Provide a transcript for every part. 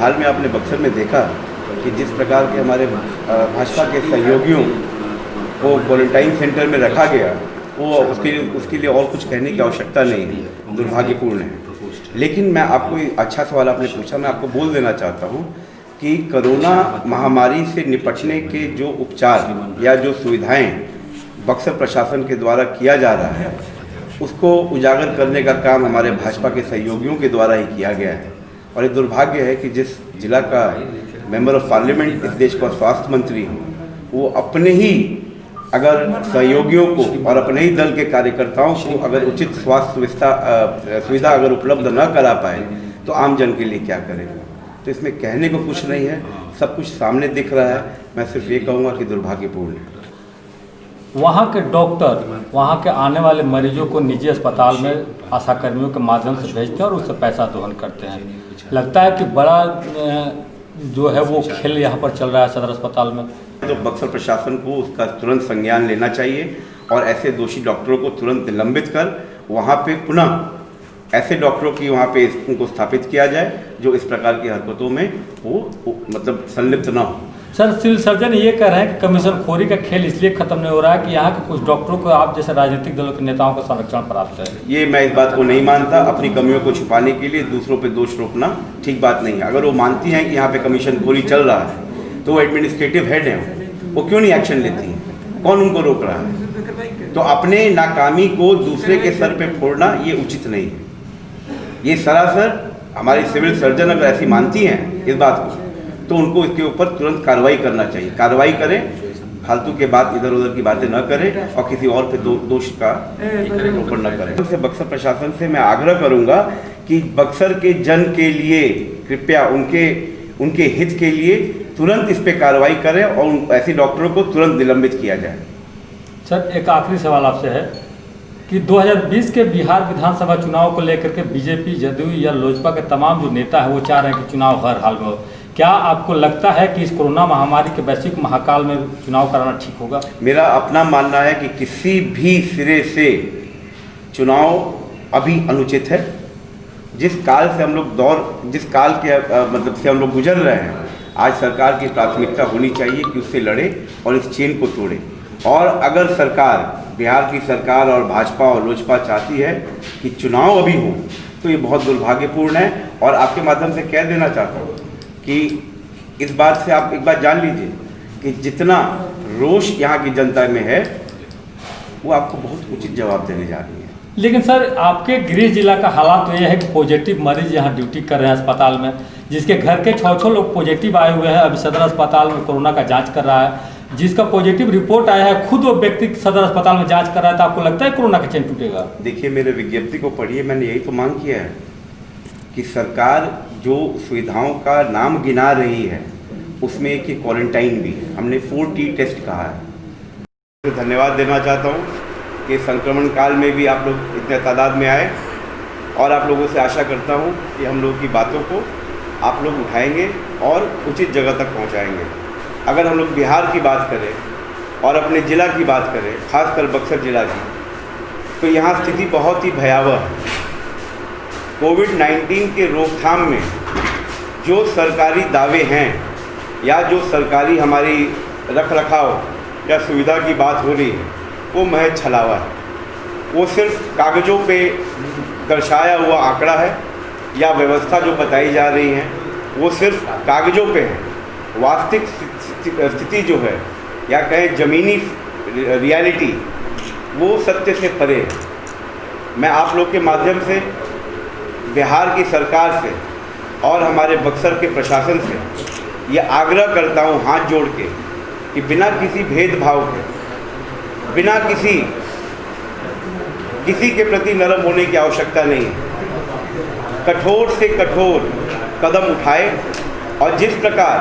हाल में आपने बक्सर में देखा कि जिस प्रकार के हमारे भाजपा के सहयोगियों को क्वारंटाइन सेंटर में रखा गया, वो उसके लिए और कुछ कहने की आवश्यकता नहीं है, दुर्भाग्यपूर्ण है। लेकिन मैं आपको अच्छा सवाल आपने पूछा, मैं आपको बोल देना चाहता हूँ कि कोरोना महामारी से निपटने के जो उपचार या जो सुविधाएं बक्सर प्रशासन के द्वारा किया जा रहा है, उसको उजागर करने का काम हमारे भाजपा के सहयोगियों के द्वारा ही किया गया है। और ये दुर्भाग्य है कि जिस जिला का मेंबर ऑफ पार्लियामेंट इस देश का स्वास्थ्य मंत्री हो, वो अपने ही अगर सहयोगियों को और अपने ही दल के कार्यकर्ताओं को अगर उचित स्वास्थ्य सुविधा अगर उपलब्ध न करा पाए तो आम जन के लिए क्या करेगा। तो इसमें कहने को कुछ नहीं है, सब कुछ सामने दिख रहा है। मैं सिर्फ ये कहूँगा कि दुर्भाग्यपूर्ण है। वहाँ के डॉक्टर वहाँ के आने वाले मरीजों को निजी अस्पताल में आशा कर्मियों के माध्यम से भेजते हैं और उससे पैसा दोहन करते हैं। लगता है कि बड़ा जो है वो खेल यहाँ पर चल रहा है सदर अस्पताल में। तो बक्सर प्रशासन को उसका तुरंत संज्ञान लेना चाहिए और ऐसे दोषी डॉक्टरों को तुरंत निलंबित कर वहाँ पे पुनः ऐसे डॉक्टरों की वहाँ पे उनको स्थापित किया जाए जो इस प्रकार की हरकतों में वो मतलब संलिप्त ना हो। सर, सिविल सर्जन ये कह रहे हैं कि कमीशन खोरी का खेल इसलिए खत्म नहीं हो रहा है कि यहाँ के कुछ डॉक्टरों को आप जैसे राजनीतिक दलों के नेताओं का संरक्षण प्राप्त है। ये मैं इस बात को नहीं मानता। अपनी कमियों को छुपाने के लिए दूसरों पे दोष रोपना ठीक बात नहीं है। अगर वो मानती हैं कि यहाँ पे कमीशन खोरी चल रहा है तो वो एडमिनिस्ट्रेटिव हेड हैं, वो क्यों नहीं एक्शन लेती हैं? कौन उनको रोक रहा है? तो अपने नाकामी को दूसरे के सर पे फोड़ना ये उचित नहीं है। ये सरासर हमारी सिविल सर्जन अगर ऐसी मानती हैं इस बात को तो उनको इसके ऊपर तुरंत कार्रवाई करना चाहिए। कार्रवाई करें, फालतू के बात इधर उधर की बातें न करें और किसी और पे दोष का आरोपण न करें। से बक्सर प्रशासन से मैं आग्रह करूंगा कि बक्सर के जन के लिए कृपया उनके हित के लिए तुरंत इस पे कार्रवाई करें और ऐसे डॉक्टरों को तुरंत निलंबित किया जाए। सर, एक आखिरी सवाल आपसे है कि 2020 के बिहार विधानसभा चुनाव को लेकर के बीजेपी, जदयू या लोजपा के तमाम जो नेता हैं वो चाह रहे हैं कि चुनाव हर हाल में हो। क्या आपको लगता है कि इस कोरोना महामारी के वैश्विक महाकाल में चुनाव कराना ठीक होगा? मेरा अपना मानना है कि किसी भी सिरे से चुनाव अभी अनुचित है। जिस काल के मतलब से हम लोग गुजर रहे हैं, आज सरकार की प्राथमिकता होनी चाहिए कि उससे लड़े और इस चेन को तोड़े। और अगर सरकार, बिहार की सरकार और भाजपा और लोजपा चाहती है कि चुनाव अभी हो तो ये बहुत दुर्भाग्यपूर्ण है। और आपके माध्यम से कह देना चाहता हूँ कि इस बात से आप एक बात जान लीजिए कि जितना रोष यहाँ की जनता में है वो आपको बहुत उचित जवाब देने जा रही है। लेकिन सर, आपके गृह जिला का हालात तो यह है कि पॉजिटिव मरीज यहाँ ड्यूटी कर रहे हैं अस्पताल में, जिसके घर के 6 लोग पॉजिटिव आए हुए हैं। अभी सदर अस्पताल में कोरोना का जांच कर रहा है, जिसका पॉजिटिव रिपोर्ट आया है खुद वो व्यक्ति सदर अस्पताल में जांच कर रहा है। तो आपको लगता है कोरोना का चेन टूटेगा? देखिए, मेरे विज्ञप्ति को पढ़िए, मैंने यही तो मांग किया है कि सरकार जो सुविधाओं का नाम गिना रही है उसमें एक क्वारंटाइन भी है। हमने 4T टेस्ट कहा है। तो धन्यवाद देना चाहता हूँ कि संक्रमण काल में भी आप लोग इतने तादाद में आए और आप लोगों से आशा करता हूँ कि हम लोग की बातों को आप लोग उठाएंगे और उचित जगह तक पहुँचाएंगे। अगर हम लोग बिहार की बात करें और अपने ज़िला की बात करें, खासकर बक्सर ज़िला की, तो यहाँ स्थिति बहुत ही भयावह है। कोविड-19 के रोकथाम में जो सरकारी दावे हैं या जो सरकारी हमारी रख रखाव या सुविधा की बात हो रही है वो महज छलावा है। वो सिर्फ कागज़ों पे दर्शाया हुआ आंकड़ा है या व्यवस्था जो बताई जा रही है वो सिर्फ कागज़ों पे है। वास्तविक स्थिति जो है या कहें ज़मीनी रियलिटी वो सत्य से परे है। मैं आप लोग के माध्यम से बिहार की सरकार से और हमारे बक्सर के प्रशासन से ये आग्रह करता हूँ हाथ जोड़ के कि बिना किसी भेदभाव के, बिना किसी के प्रति नरम होने की आवश्यकता नहीं है। कठोर से कठोर कदम उठाए और जिस प्रकार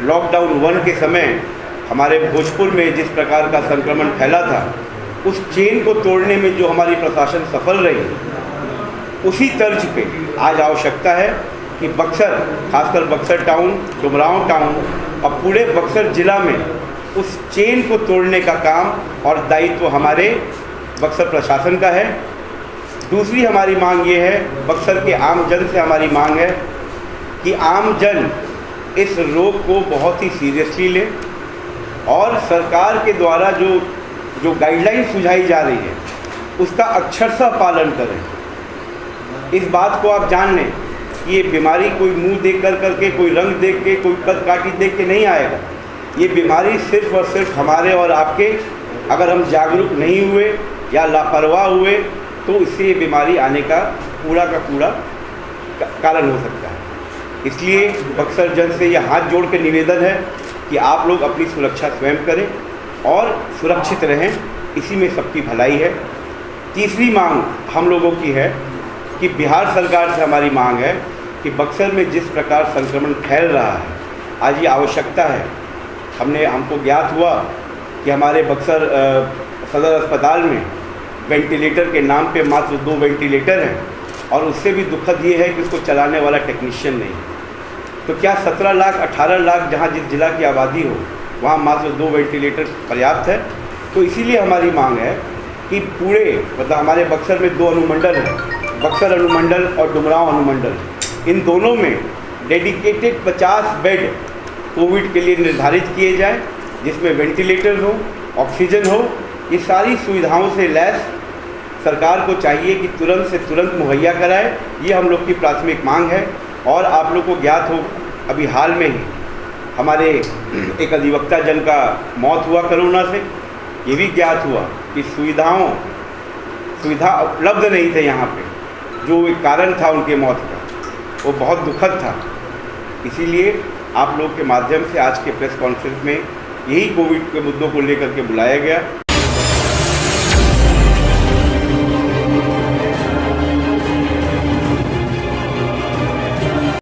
लॉकडाउन 1 के समय हमारे भोजपुर में जिस प्रकार का संक्रमण फैला था, उस चेन को तोड़ने में जो हमारी प्रशासन सफल रही, उसी तर्ज पे आज आवश्यकता है कि बक्सर, खासकर बक्सर टाउन, डुमरांव टाउन और पूरे बक्सर ज़िला में उस चेन को तोड़ने का काम और दायित्व हमारे बक्सर प्रशासन का है। दूसरी हमारी मांग ये है, बक्सर के आम जन से हमारी मांग है कि आम जन इस रोग को बहुत ही सीरियसली ले और सरकार के द्वारा जो गाइडलाइन सुझाई जा रही है उसका अक्षरशः पालन करें। इस बात को आप जान लें कि ये बीमारी कोई मुंह देख करके, कोई रंग देख के, कोई कद काठी देख के नहीं आएगा। ये बीमारी सिर्फ और सिर्फ हमारे और आपके, अगर हम जागरूक नहीं हुए या लापरवाह हुए तो इससे ये बीमारी आने का पूरा कारण हो सकता है। इसलिए बक्सर जन से यह हाथ जोड़ के निवेदन है कि आप लोग अपनी सुरक्षा स्वयं करें और सुरक्षित रहें, इसी में सबकी भलाई है। तीसरी मांग हम लोगों की है कि बिहार सरकार से हमारी मांग है कि बक्सर में जिस प्रकार संक्रमण फैल रहा है, आज ये आवश्यकता है। हमको ज्ञात हुआ कि हमारे बक्सर सदर अस्पताल में वेंटिलेटर के नाम पे मात्र 2 वेंटिलेटर हैं और उससे भी दुखद ये है कि उसको चलाने वाला टेक्नीशियन नहीं। तो क्या 17 लाख 18 लाख जहाँ जिस जिला की आबादी हो वहाँ मात्र 2 वेंटिलेटर पर्याप्त है? तो इसीलिए हमारी मांग है कि पूरे हमारे बक्सर में 2 अनुमंडल हैं, बक्सर अनुमंडल और डुमरांव अनुमंडल, इन दोनों में डेडिकेटेड 50 बेड कोविड के लिए निर्धारित किए जाएं, जिसमें वेंटिलेटर हो, ऑक्सीजन हो। ये सारी सुविधाओं से लैस सरकार को चाहिए कि तुरंत से तुरंत मुहैया कराए। ये हम लोग की प्राथमिक मांग है। और आप लोग को ज्ञात हो, अभी हाल में ही हमारे एक अधिवक्ता जन का मौत हुआ कोरोना से। ये भी ज्ञात हुआ कि सुविधा उपलब्ध नहीं थे यहाँ पे, जो एक कारण था उनके मौत का, वो बहुत दुखद था। इसीलिए आप लोग के माध्यम से आज के प्रेस कॉन्फ्रेंस में यही कोविड के मुद्दों को लेकर के बुलाया गया।